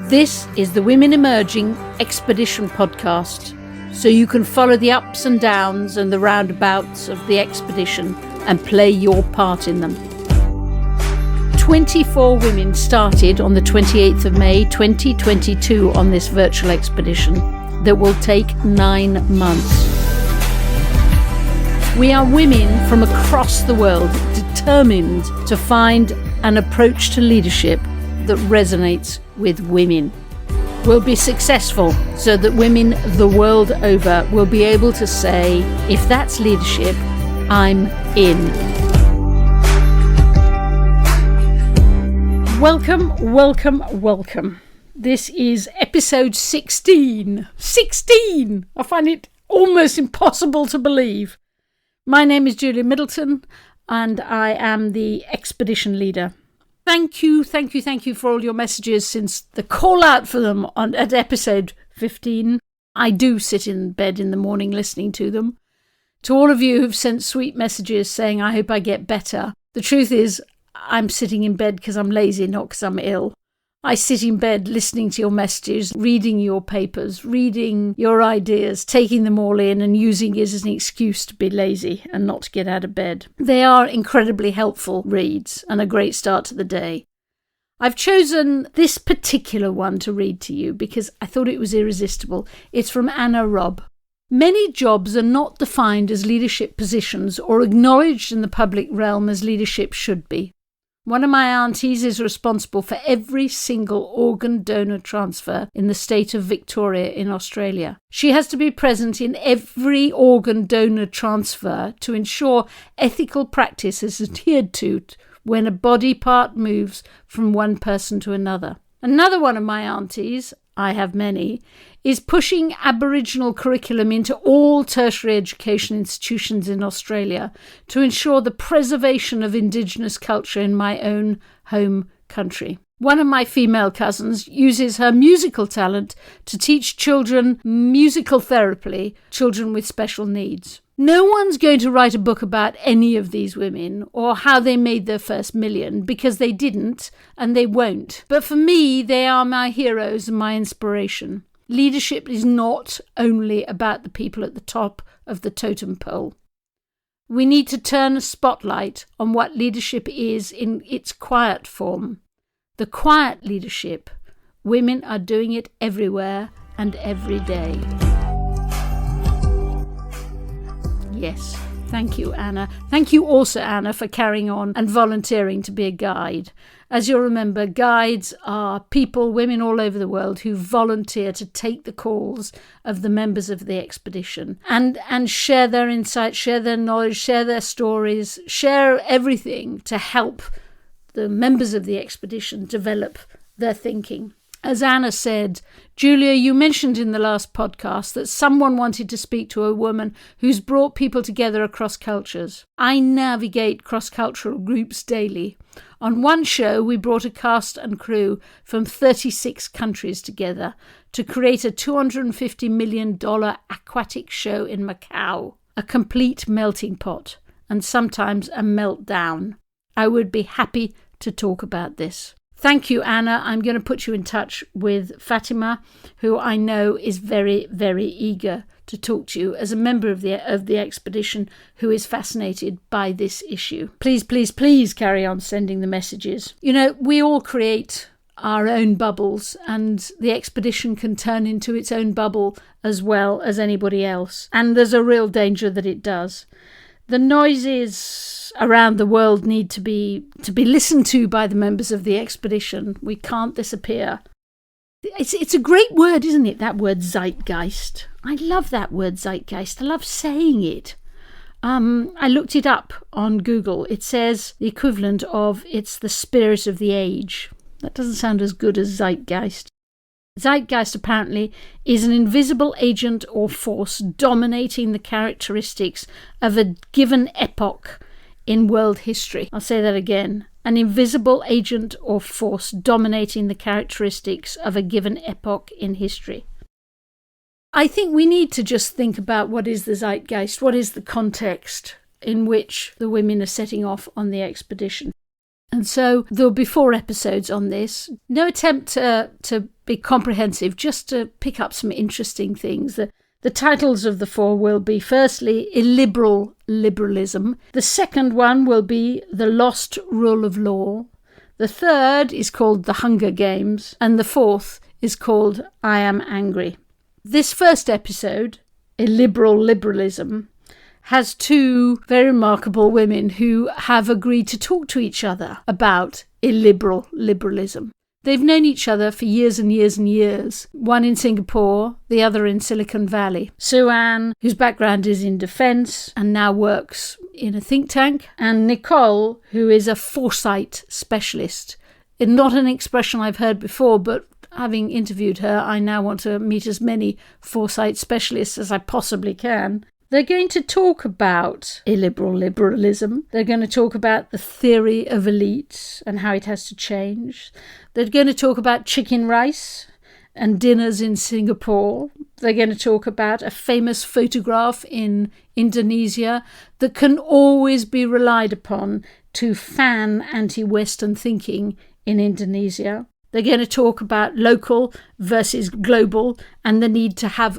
This is the Women Emerging Expedition podcast, so you can follow the ups and downs and the roundabouts of the expedition and play your part in them. 24 women started on the 28th of May 2022 on this virtual expedition that will take 9 months. We are women from across the world determined to find an approach to leadership that resonates with women. We'll be successful so that women the world over will be able to say, if that's leadership, I'm in. Welcome. This is episode 16. 16! I find it almost impossible to believe. My name is Julia Middleton and I am the expedition leader. Thank you for all your messages since the call out for them at episode 15. I do sit in bed in the morning listening to them. To all of you who've sent sweet messages saying, I hope I get better. The truth is, I'm sitting in bed because I'm lazy, not because I'm ill. I sit in bed listening to your messages, reading your papers, reading your ideas, taking them all in and using it as an excuse to be lazy and not to get out of bed. They are incredibly helpful reads and a great start to the day. I've chosen this particular one to read to you because I thought it was irresistible. It's from Anna Robb. Many jobs are not defined as leadership positions or acknowledged in the public realm as leadership should be. One of my aunties is responsible for every single organ donor transfer in the state of Victoria in Australia. She has to be present in every organ donor transfer to ensure ethical practice is adhered to when a body part moves from one person to another. Another one of my aunties, I have many, is pushing Aboriginal curriculum into all tertiary education institutions in Australia to ensure the preservation of Indigenous culture in my own home country. One of my female cousins uses her musical talent to teach children musical therapy, children with special needs. No one's going to write a book about any of these women or how they made their first million because they didn't and they won't. But for me, they are my heroes and my inspiration. Leadership is not only about the people at the top of the totem pole. We need to turn a spotlight on what leadership is in its quiet form. The quiet leadership. Women are doing it everywhere and every day. Yes, thank you, Anna. Thank you also, Anna, for carrying on and volunteering to be a guide. As you'll remember, guides are people, women all over the world, who volunteer to take the calls of the members of the expedition and share their insights, share their knowledge, share their stories, share everything to help the members of the expedition develop their thinking. As Anna said, Julia, you mentioned in the last podcast that someone wanted to speak to a woman who's brought people together across cultures. I navigate cross-cultural groups daily. On one show, we brought a cast and crew from 36 countries together to create a $250 million aquatic show in Macau, a complete melting pot, and sometimes a meltdown. I would be happy to talk about this. Thank you, Anna. I'm going to put you in touch with Fatima, who I know is very, very eager to talk to you as a member of the expedition who is fascinated by this issue. Please carry on sending the messages. You know, we all create our own bubbles and the expedition can turn into its own bubble as well as anybody else. And there's a real danger that it does. The noises around the world need to be listened to by the members of the expedition. We can't disappear. It's a great word, isn't it, that word zeitgeist? I love that word zeitgeist. I love saying it. I looked it up on Google. It says the equivalent of it's the spirit of the age. That doesn't sound as good as zeitgeist. Zeitgeist apparently is an invisible agent or force dominating the characteristics of a given epoch in world history. I'll say that again. An invisible agent or force dominating the characteristics of a given epoch in history. I think we need to just think about what is the zeitgeist, what is the context in which the women are setting off on the expedition. And so there'll be 4 episodes on this. No attempt to be comprehensive, just to pick up some interesting things. The titles of the 4 will be, firstly, Illiberal Liberalism. The second one will be The Lost Rule of Law. The third is called The Hunger Games. And the fourth is called I Am Angry. This first episode, Illiberal Liberalism, has 2 very remarkable women who have agreed to talk to each other about illiberal liberalism. They've known each other for years and years and years, one in Singapore, the other in Silicon Valley. Sue-Ann, whose background is in defence and now works in a think tank, and Nicole, who is a foresight specialist. Not an expression I've heard before, but having interviewed her, I now want to meet as many foresight specialists as I possibly can. They're going to talk about illiberal liberalism. They're going to talk about the theory of elites and how it has to change. They're going to talk about chicken rice and dinners in Singapore. They're going to talk about a famous photograph in Indonesia that can always be relied upon to fan anti-Western thinking in Indonesia. They're going to talk about local versus global and the need to have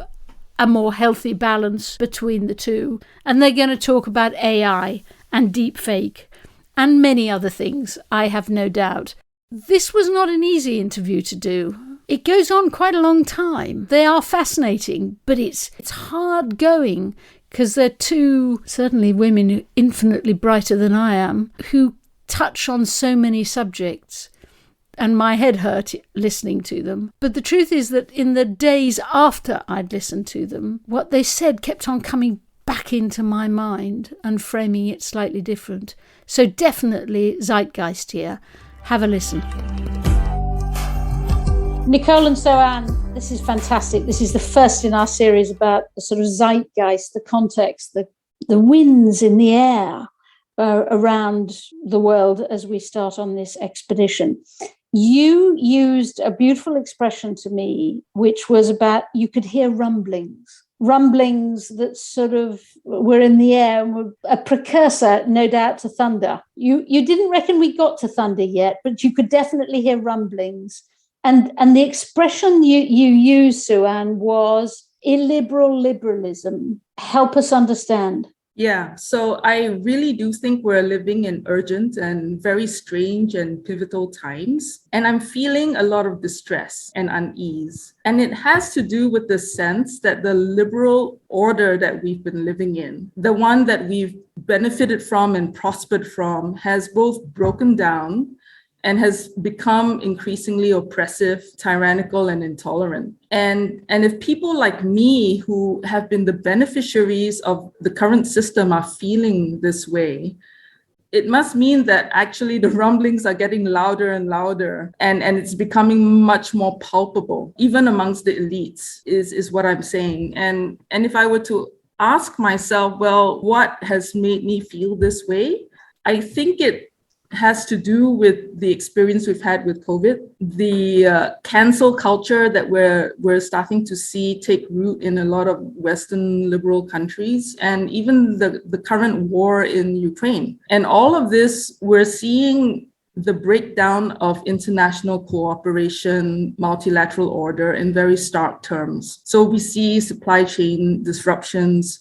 a more healthy balance between the two. And they're going to talk about AI and deepfake and many other things, I have no doubt. This was not an easy interview to do. It goes on quite a long time. They are fascinating, but it's hard going because they're 2, certainly women infinitely brighter than I am, who touch on so many subjects. And my head hurt listening to them. But the truth is that in the days after I'd listened to them, what they said kept on coming back into my mind and framing it slightly different. So definitely Zeitgeist here. Have a listen. Nicole and Sue-Ann, this is fantastic. This is the first in our series about the sort of zeitgeist, the context, the winds in the air around the world as we start on this expedition. You used a beautiful expression to me, which was about you could hear rumblings that sort of were in the air and were a precursor, no doubt, to thunder. You didn't reckon we got to thunder yet, but you could definitely hear rumblings. And the expression you used, Sue-Ann, was illiberal liberalism. Help us understand. Yeah, so I really do think we're living in urgent and very strange and pivotal times. And I'm feeling a lot of distress and unease. And it has to do with the sense that the liberal order that we've been living in, the one that we've benefited from and prospered from, has both broken down and has become increasingly oppressive, tyrannical, and intolerant. And if people like me who have been the beneficiaries of the current system are feeling this way, it must mean that actually the rumblings are getting louder and louder, and it's becoming much more palpable, even amongst the elites, is what I'm saying. And if I were to ask myself, well, what has made me feel this way? I think it has to do with the experience we've had with COVID, the cancel culture that we're starting to see take root in a lot of Western liberal countries, and even the current war in Ukraine. And all of this, we're seeing the breakdown of international cooperation, multilateral order in very stark terms. So we see supply chain disruptions.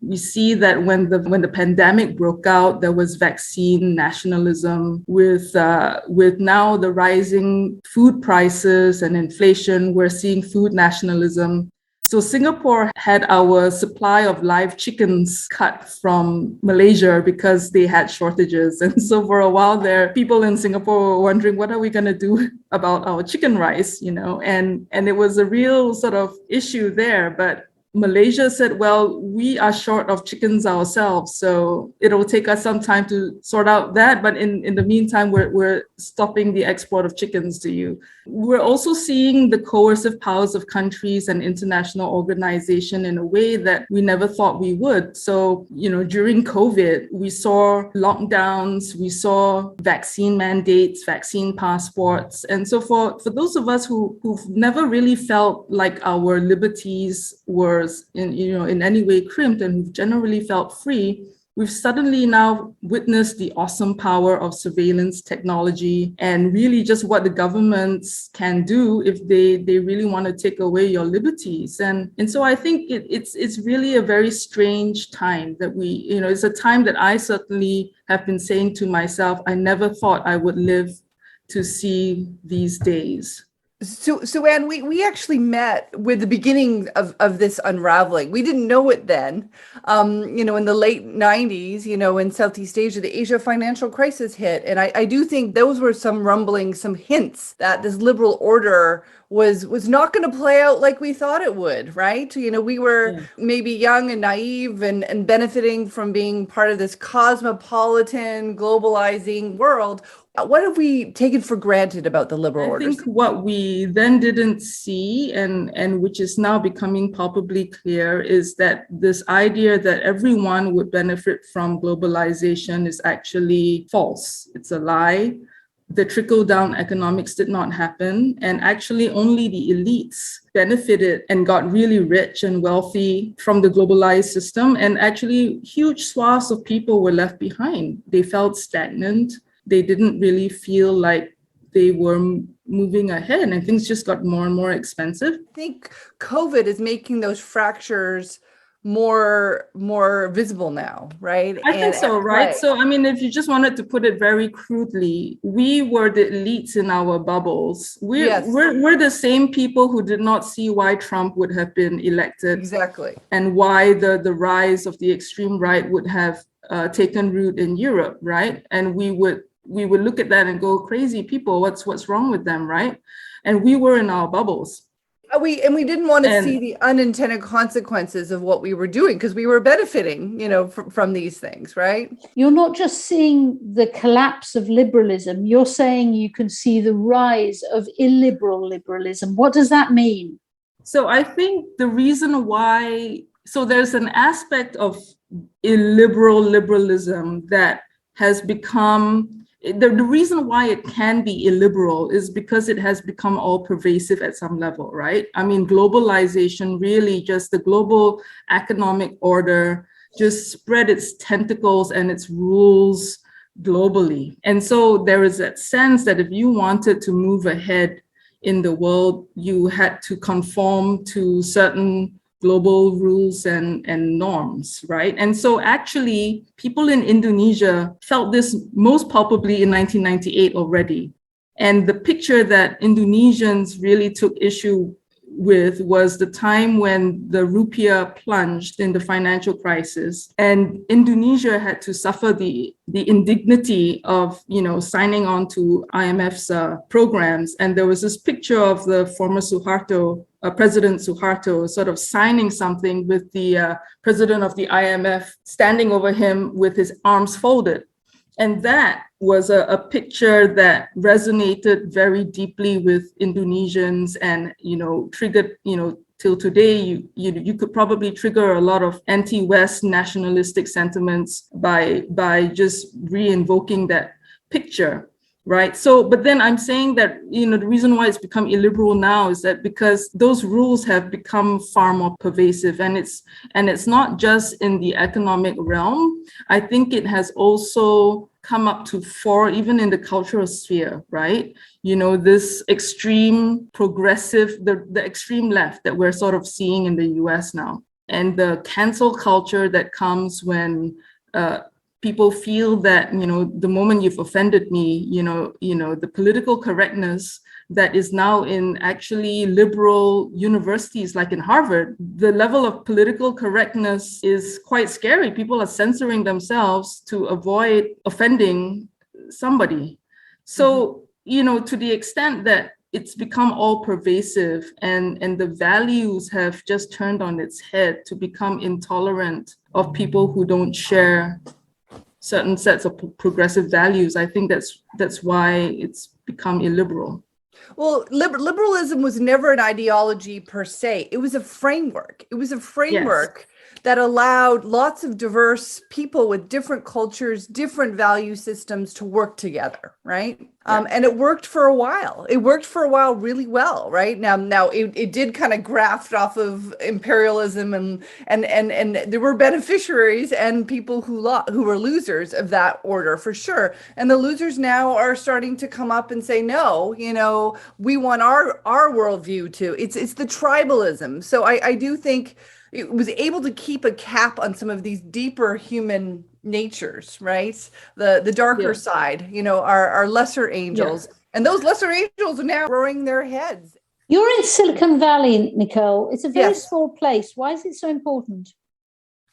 We see that when the pandemic broke out, there was vaccine nationalism. With now the rising food prices and inflation, we're seeing food nationalism. So Singapore had our supply of live chickens cut from Malaysia because they had shortages. And so for a while there, people in Singapore were wondering, what are we going to do about our chicken rice, And it was a real sort of issue there. But Malaysia said, well, we are short of chickens ourselves, so it'll take us some time to sort out that. But in the meantime, we're stopping the export of chickens to you. We're also seeing the coercive powers of countries and international organization in a way that we never thought we would. So, during COVID, we saw lockdowns, we saw vaccine mandates, vaccine passports. And so for those of us who've never really felt like our liberties were in any way crimped and who've generally felt free, we've suddenly now witnessed the awesome power of surveillance technology and really just what the governments can do if they really want to take away your liberties. And so I think it's really a very strange time that it's a time that I certainly have been saying to myself, I never thought I would live to see these days. So Anne, we actually met with the beginning of this unraveling. We didn't know it then. In the late 90s, in Southeast Asia, the Asia financial crisis hit. And I do think those were some rumblings, some hints that this liberal order was not going to play out like we thought it would, right? We were maybe young and naive and benefiting from being part of this cosmopolitan, globalizing world. What have we taken for granted about the liberal order? I think what we then didn't see and which is now becoming palpably clear is that this idea that everyone would benefit from globalization is actually false. It's a lie. The trickle-down economics did not happen, and actually only the elites benefited and got really rich and wealthy from the globalized system, and actually huge swaths of people were left behind. They felt stagnant. They didn't really feel like they were moving ahead, and things just got more and more expensive. I think COVID is making those fractures more visible now, right? I think so, right? So, I mean, if you just wanted to put it very crudely, we were the elites in our bubbles. We're the same people who did not see why Trump would have been elected. Exactly. And why the rise of the extreme right would have taken root in Europe, right? And we would look at that and go, crazy people, what's wrong with them, right? And we were in our bubbles. We didn't want to see the unintended consequences of what we were doing because we were benefiting, from these things, right? You're not just seeing the collapse of liberalism, you're saying you can see the rise of illiberal liberalism. What does that mean? So I think the reason why, so there's an aspect of illiberal liberalism that has become, the reason why it can be illiberal is because it has become all pervasive at some level, right? I mean, globalization, really just the global economic order just spread its tentacles and its rules globally. And so there is that sense that if you wanted to move ahead in the world, you had to conform to certain global rules and norms, right? And so actually, people in Indonesia felt this most palpably in 1998 already. And the picture that Indonesians really took issue with was the time when the rupiah plunged in the financial crisis, and Indonesia had to suffer the indignity of signing on to IMF's programs. And there was this picture of the former President Suharto sort of signing something with the president of the IMF standing over him with his arms folded. And that was a picture that resonated very deeply with Indonesians and, triggered, till today, you could probably trigger a lot of anti-West nationalistic sentiments by just re-invoking that picture. Right. So, but then I'm saying that, the reason why it's become illiberal now is that because those rules have become far more pervasive, and it's not just in the economic realm. I think it has also come up to fore even in the cultural sphere, right? This extreme progressive, the extreme left that we're sort of seeing in the US now, and the cancel culture that comes when people feel that, the moment you've offended me, the political correctness that is now in actually liberal universities, like in Harvard, the level of political correctness is quite scary. People are censoring themselves to avoid offending somebody. So, to the extent that it's become all pervasive and the values have just turned on its head to become intolerant of people who don't share certain sets of progressive values. I think that's why it's become illiberal. Well, liberalism was never an ideology per se. It was a framework. It was a framework that allowed lots of diverse people with different cultures, different value systems to work together, right? And it worked for a while. It worked for a while really well, right? Now it did kind of graft off of imperialism, and there were beneficiaries and people who were losers of that order for sure. And the losers now are starting to come up and say, no, we want our worldview too. It's the tribalism. So I do think it was able to keep a cap on some of these deeper human natures, right? The darker side, our lesser angels. And those lesser angels are now growing their heads. You're in Silicon Valley, Nicole. It's a very small place. Why is it so important?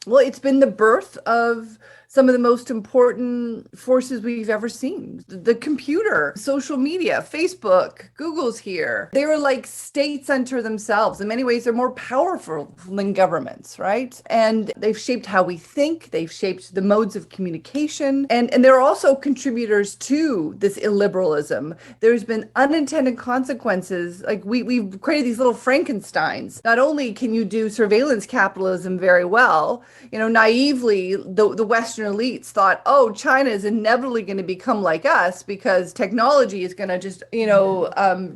Well, it's been the birth of some of the most important forces we've ever seen. The computer, social media, Facebook, Google's here. They were like states unto themselves. In many ways, they're more powerful than governments, right? And they've shaped how we think. They've shaped the modes of communication. And they're also contributors to this illiberalism. There's been unintended consequences. Like we've created these little Frankensteins. Not only can you do surveillance capitalism very well, naively, the Western elites thought, oh, China is inevitably going to become like us because technology is going to just,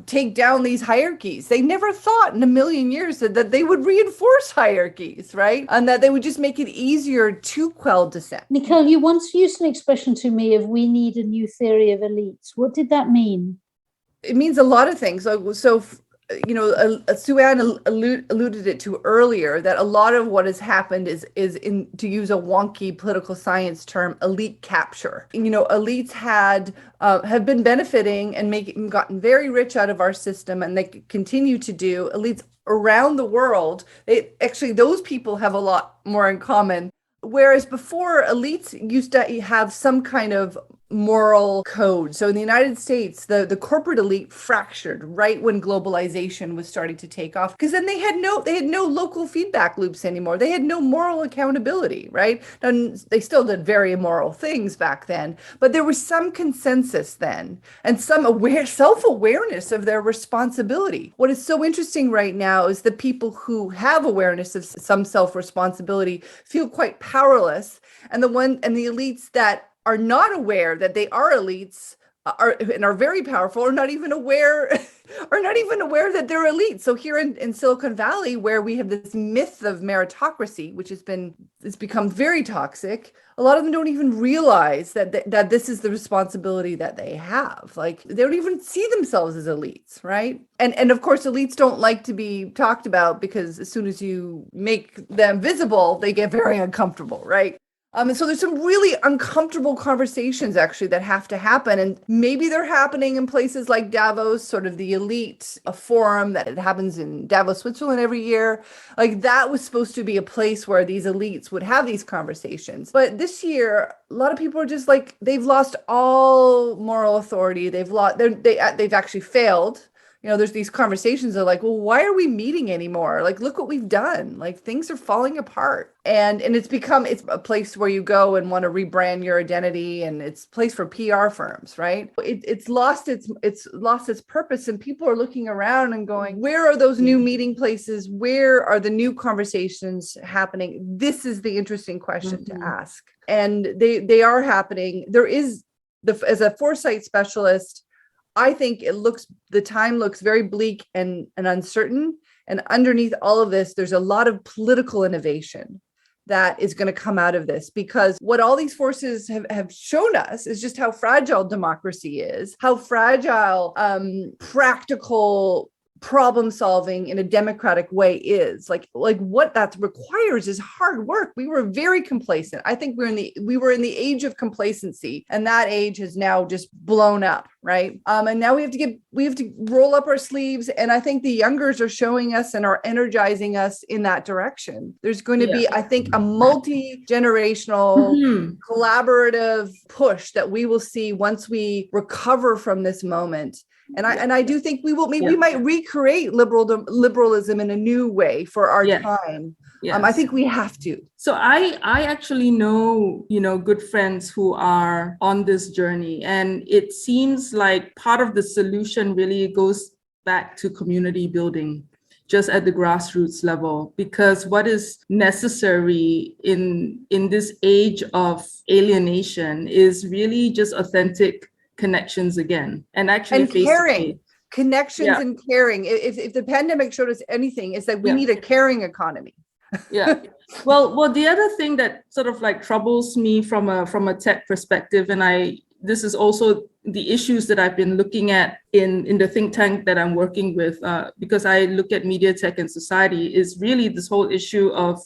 take down these hierarchies. They never thought in a million years that they would reinforce hierarchies, right? And that they would just make it easier to quell dissent. Nicole, you once used an expression to me of we need a new theory of elites. What did that mean? It means a lot of things. So Sue-Ann alluded it to earlier, that a lot of what has happened is in, to use a wonky political science term, elite capture. Elites have been benefiting and gotten very rich out of our system, and they continue to do. Elites around the world, those people have a lot more in common. Whereas before, elites used to have some kind of moral code. So in the United States, the corporate elite fractured right when globalization was starting to take off, because then they had no local feedback loops anymore. They had no moral accountability, right? And they still did very immoral things back then, but there was some consensus then and some self-awareness of their responsibility. What is so interesting right now is the people who have awareness of some self-responsibility feel quite powerless, and the elites that are not aware that they are elites are very powerful, are not even aware that they're elites. So here in Silicon Valley, where we have this myth of meritocracy, which it's become very toxic, a lot of them don't even realize that this is the responsibility that they have. Like, they don't even see themselves as elites, right? And of course, elites don't like to be talked about, because as soon as you make them visible, they get very uncomfortable, right? And so there's some really uncomfortable conversations actually that have to happen. And maybe they're happening in places like Davos, sort of the elite forum that it happens in Davos, Switzerland every year. Like, that was supposed to be a place where these elites would have these conversations. But this year, a lot of people are just like, they've lost all moral authority. They've actually failed. There's these conversations of like, well, why are we meeting anymore? Like, look what we've done. Like, things are falling apart. And it's a place where you go and want to rebrand your identity, and it's a place for PR firms, right? It's lost its purpose, and people are looking around and going, where are those new meeting places? Where are the new conversations happening? This is the interesting question to ask. And they are happening. There is, as a foresight specialist, I think the time looks very bleak and uncertain. And underneath all of this, there's a lot of political innovation that is going to come out of this, because what all these forces have shown us is just how fragile democracy is, how fragile practical problem solving in a democratic way is. Like what that requires is hard work. We were very complacent. I think we were in the age of complacency, and that age has now just blown up, right? And now we have to roll up our sleeves, and I think the youngers are showing us and are energizing us in that direction. There's going to be, I think, a multi-generational collaborative push that we will see once we recover from this moment. And I do think we might recreate liberalism in a new way for our time. Yes. I think we have to. So I actually know, good friends who are on this journey, and it seems like part of the solution really goes back to community building. just at the grassroots level, because what is necessary in this age of alienation is really just authentic connections again, and actually and face to caring. face. Connections Yeah. and caring. If the pandemic showed us anything, is that we Yeah. need a caring economy. Yeah. Well, the other thing that sort of like troubles me from a tech perspective, and this is also the issues that I've been looking at in the think tank that I'm working with, because I look at media, tech, and society, is really this whole issue of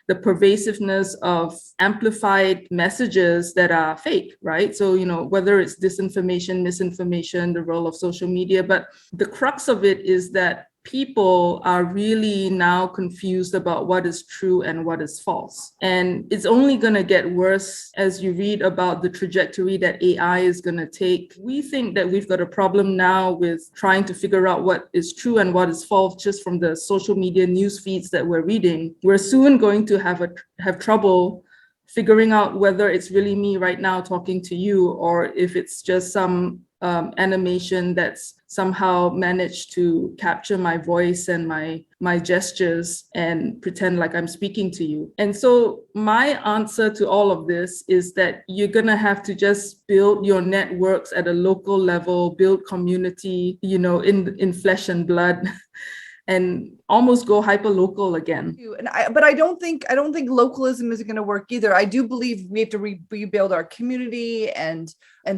the pervasiveness of amplified messages that are fake, right? So, whether it's disinformation, misinformation, the role of social media, but the crux of it is that people are really now confused about what is true and what is false. And it's only going to get worse as you read about the trajectory that AI is going to take. We think that we've got a problem now with trying to figure out what is true and what is false just from the social media news feeds that we're reading. We're soon going to have trouble figuring out whether it's really me right now talking to you, or if it's just some animation that's somehow managed to capture my voice and my gestures and pretend like I'm speaking to you. And so my answer to all of this is that you're gonna have to just build your networks at a local level, build community, in flesh and blood. And almost go hyper local again. But I don't think localism is going to work either. I do believe we have to rebuild our community and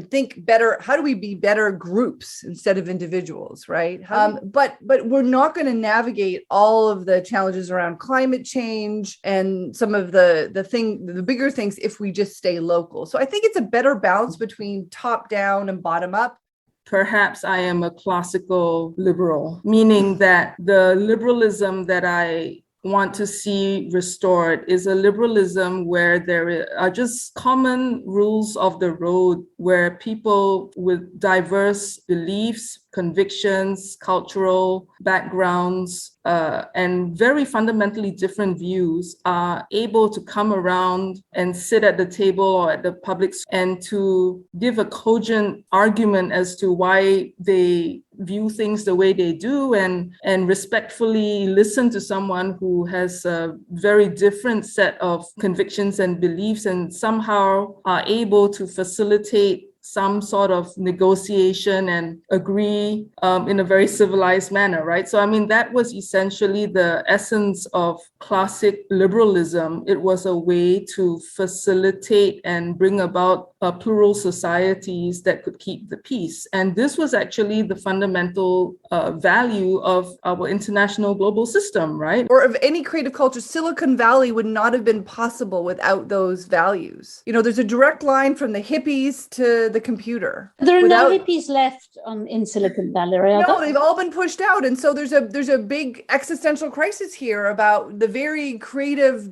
think better. How do we be better groups instead of individuals, right? But we're not going to navigate all of the challenges around climate change and some of the bigger things if we just stay local. So I think it's a better balance between top down and bottom up. Perhaps I am a classical liberal, meaning that the liberalism that I want to see restored is a liberalism where there are just common rules of the road, where people with diverse beliefs, convictions, cultural backgrounds, and very fundamentally different views are able to come around and sit at the table or at the public and to give a cogent argument as to why they view things the way they do, and respectfully listen to someone who has a very different set of convictions and beliefs, and somehow are able to facilitate some sort of negotiation and agree in a very civilized manner, right? So, I mean, that was essentially the essence of classic liberalism. It was a way to facilitate and bring about plural societies that could keep the peace. And this was actually the fundamental value of our international global system, right? Or of any creative culture. Silicon Valley would not have been possible without those values. There's a direct line from the hippies to the computer. There are no hippies left in Silicon Valley. No, they've all been pushed out. And so there's a big existential crisis here about the very creative,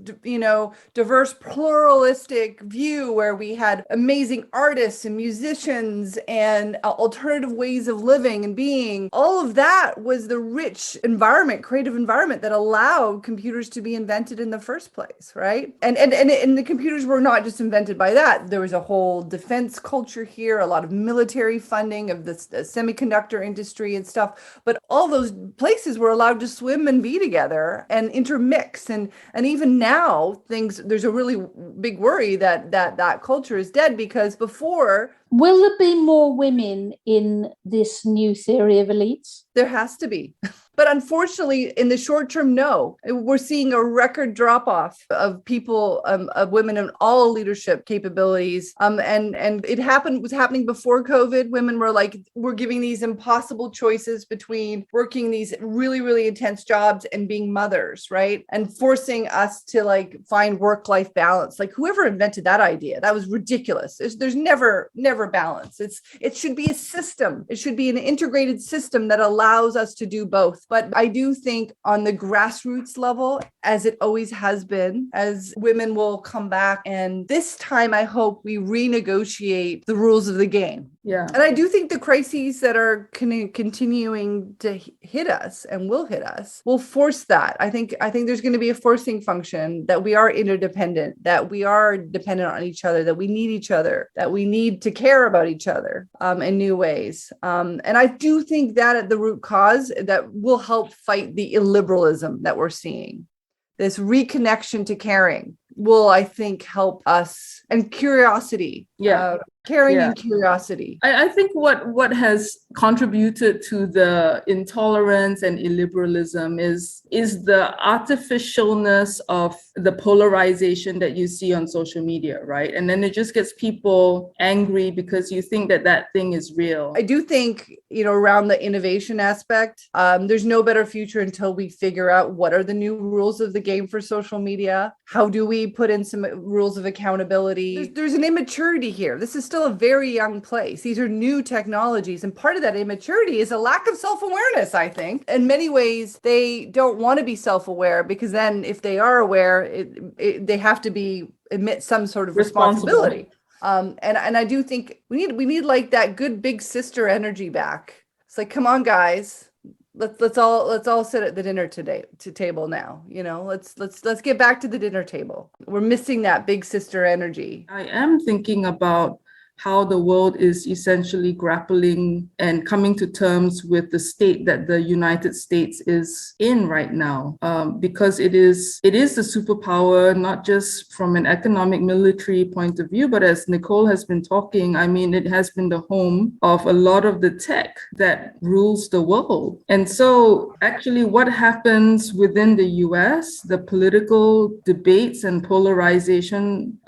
diverse, pluralistic view where we had amazing artists and musicians and alternative ways of living and being. All of that was the rich environment, creative environment that allowed computers to be invented in the first place, right? And the computers were not just invented by that. There was a whole defense culture here, a lot of military funding of the semiconductor industry and stuff. But all those places were allowed to swim and be together and intermix. And even now, there's a really big worry that culture is dead, because before... Will there be more women in this new theory of elites? There has to be. But unfortunately, in the short term, no. We're seeing a record drop-off of people, of women in all leadership capabilities. And it was happening before COVID. Women were giving these impossible choices between working these really, really intense jobs and being mothers, right? And forcing us to find work-life balance. Whoever invented that idea, that was ridiculous. There's never balance. It should be a system. It should be an integrated system that allows us to do both. But I do think on the grassroots level, as it always has been, as women will come back, and this time I hope we renegotiate the rules of the game. Yeah. And I do think the crises that are continuing to hit us and will hit us will force that. I think there's going to be a forcing function that we are interdependent, that we are dependent on each other, that we need each other, that we need to care about each other in new ways. And I do think that at the root cause that will help fight the illiberalism that we're seeing. This reconnection to caring will, I think, help us, and curiosity. Caring and curiosity. I think what has contributed to the intolerance and illiberalism is the artificialness of the polarization that you see on social media, right? And then it just gets people angry because you think that thing is real. I do think, around the innovation aspect, there's no better future until we figure out what are the new rules of the game for social media. How do we put in some rules of accountability? There's an immaturity here. This is still a very young place. These are new technologies. And part of that immaturity is a lack of self-awareness, I think. In many ways, they don't want to be self-aware because then if they are aware, they have to admit some sort of responsibility. And I do think we need like that good big sister energy back. It's like, come on, guys. Let's all sit at the dinner table now. Let's get back to the dinner table. We're missing that big sister energy. I am thinking about how the world is essentially grappling and coming to terms with the state that the United States is in right now, because it is the superpower, not just from an economic military point of view, but as Nicole has been talking, I mean, it has been the home of a lot of the tech that rules the world. And so actually what happens within the US, the political debates and polarization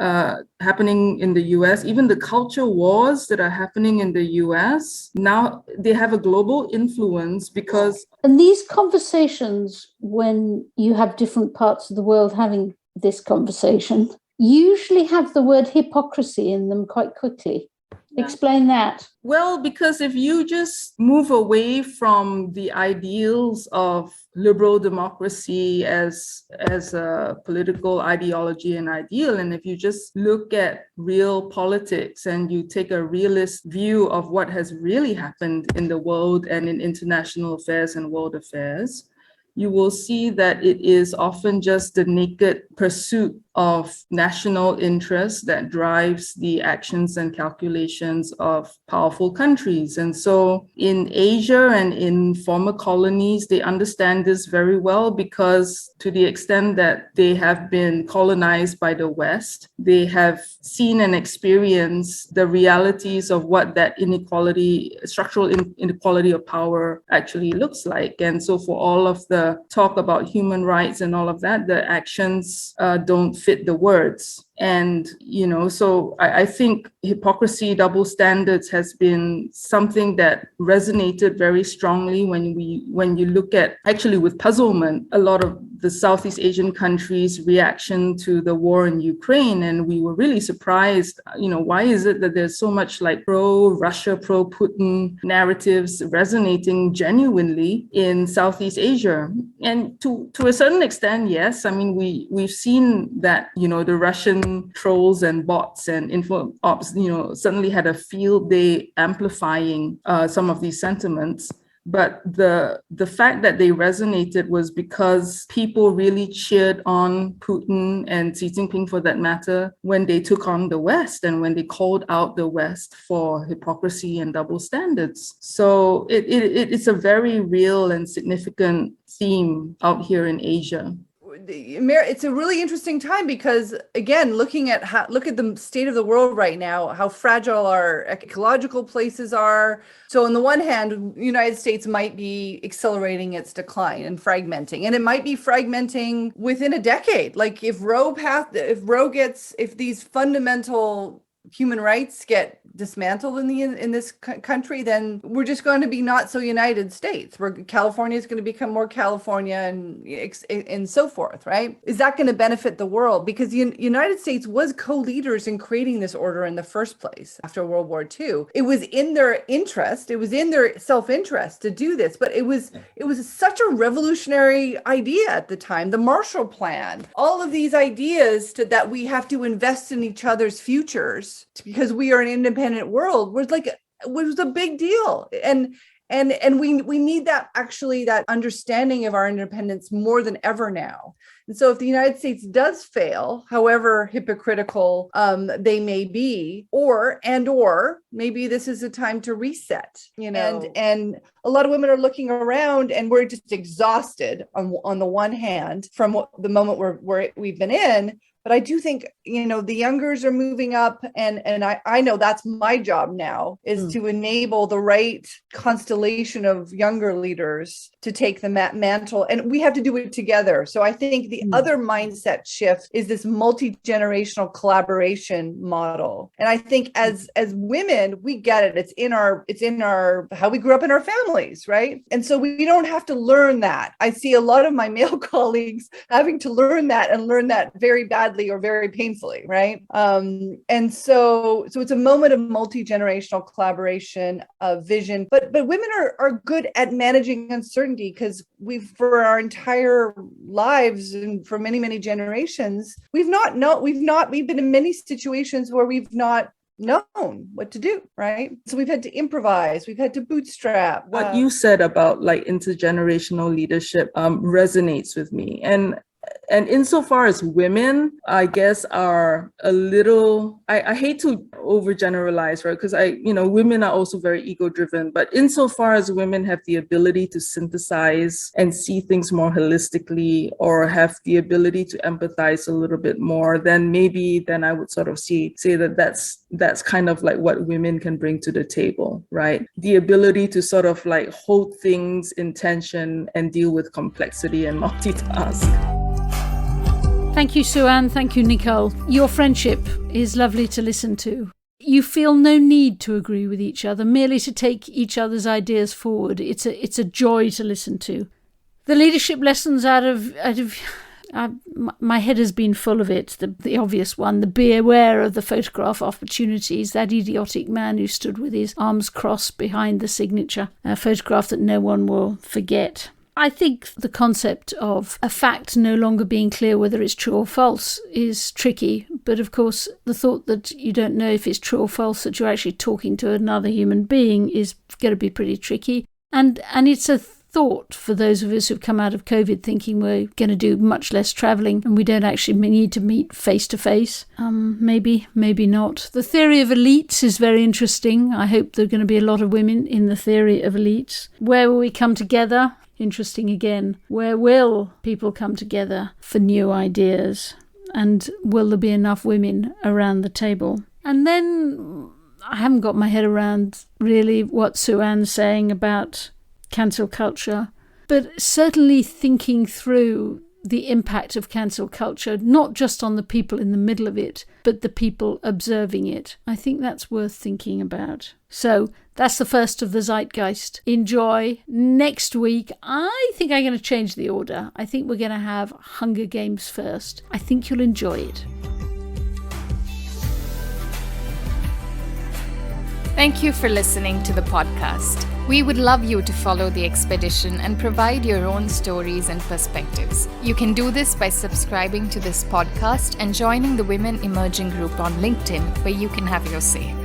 happening in the US, even the culture wars that are happening in the US, now they have a global influence because... And these conversations, when you have different parts of the world having this conversation, usually have the word hypocrisy in them quite quickly. Yeah. Explain that. Well, because if you just move away from the ideals of liberal democracy as a political ideology and ideal, and if you just look at real politics and you take a realist view of what has really happened in the world and in international affairs and world affairs, you will see that it is often just the naked pursuit of national interest that drives the actions and calculations of powerful countries. And so in Asia and in former colonies, they understand this very well because to the extent that they have been colonized by the West, they have seen and experienced the realities of what that inequality, structural inequality of power actually looks like. And so for all of the talk about human rights and all of that, the actions don't fit the words. And, so I think hypocrisy, double standards has been something that resonated very strongly when you look at, actually with puzzlement, a lot of the Southeast Asian countries' reaction to the war in Ukraine. And we were really surprised, why is it that there's so much like pro-Russia, pro-Putin narratives resonating genuinely in Southeast Asia? And to a certain extent, yes. I mean, we've seen that, the Russian trolls and bots and info ops, suddenly had a field day amplifying some of these sentiments. But the fact that they resonated was because people really cheered on Putin and Xi Jinping, for that matter, when they took on the West and when they called out the West for hypocrisy and double standards. So it's a very real and significant theme out here in Asia. It's a really interesting time because, again, look at the state of the world right now, how fragile our ecological places are. So on the one hand, the United States might be accelerating its decline and fragmenting, and it might be fragmenting within a decade. Like if these fundamental human rights get dismantled in this country, then we're just going to be not so United States, where California is going to become more California and so forth, right? Is that going to benefit the world? Because the United States was co-leaders in creating this order in the first place after World War II. It was in their interest, it was in their self-interest to do this, but it was such a revolutionary idea at the time. The Marshall Plan, all of these ideas that we have to invest in each other's futures because we are an independent world, was like was a big deal. And we need that understanding of our independence more than ever now. And so if the United States does fail, however hypocritical they may be, or maybe this is a time to reset, and a lot of women are looking around and we're just exhausted on the one hand from the moment we've been in. But I do think, the youngers are moving up, and I know that's my job now, is to enable the right constellation of younger leaders to take the mantle, and we have to do it together. So I think the other mindset shift is this multi-generational collaboration model. And I think as women, we get it. It's in our how we grew up in our families, right? And so we don't have to learn that. I see a lot of my male colleagues having to learn that very badly or very painfully, right? And so it's a moment of multi-generational collaboration, of vision. But women are good at managing uncertainty, because for our entire lives and for many, many generations, we've been in many situations where we've not known what to do, right? So we've had to improvise, we've had to bootstrap. What you said about like intergenerational leadership resonates with me. And insofar as women, I guess, are a little, I hate to overgeneralize, right? Because women are also very ego-driven, but insofar as women have the ability to synthesize and see things more holistically, or have the ability to empathize a little bit more, then I would sort of say that that's kind of like what women can bring to the table, right? The ability to sort of like hold things in tension and deal with complexity and multitask. Thank you, Sue-Ann. Thank you, Nicole. Your friendship is lovely to listen to. You feel no need to agree with each other, merely to take each other's ideas forward. It's a joy to listen to. The leadership lessons out of my head has been full of it. The obvious one, be aware of the photograph opportunities. That idiotic man who stood with his arms crossed behind the signature, a photograph that no one will forget. I think the concept of a fact no longer being clear whether it's true or false is tricky. But of course, the thought that you don't know if it's true or false, that you're actually talking to another human being, is going to be pretty tricky. And it's a thought for those of us who've come out of COVID thinking we're going to do much less travelling and we don't actually need to meet face to face. Maybe not. The theory of elites is very interesting. I hope there are going to be a lot of women in the theory of elites. Where will we come together? Interesting again. Where will people come together for new ideas? And will there be enough women around the table? And then I haven't got my head around really what Sue-Ann's saying about cancel culture, but certainly thinking through the impact of cancel culture, not just on the people in the middle of it, but the people observing it. I think that's worth thinking about. So that's the first of the Zeitgeist. Enjoy. Next week, I think I'm going to change the order. I think we're going to have Hunger Games first. I think you'll enjoy it. Thank you for listening to the podcast. We would love you to follow the expedition and provide your own stories and perspectives. You can do this by subscribing to this podcast and joining the Women Emerging group on LinkedIn, where you can have your say.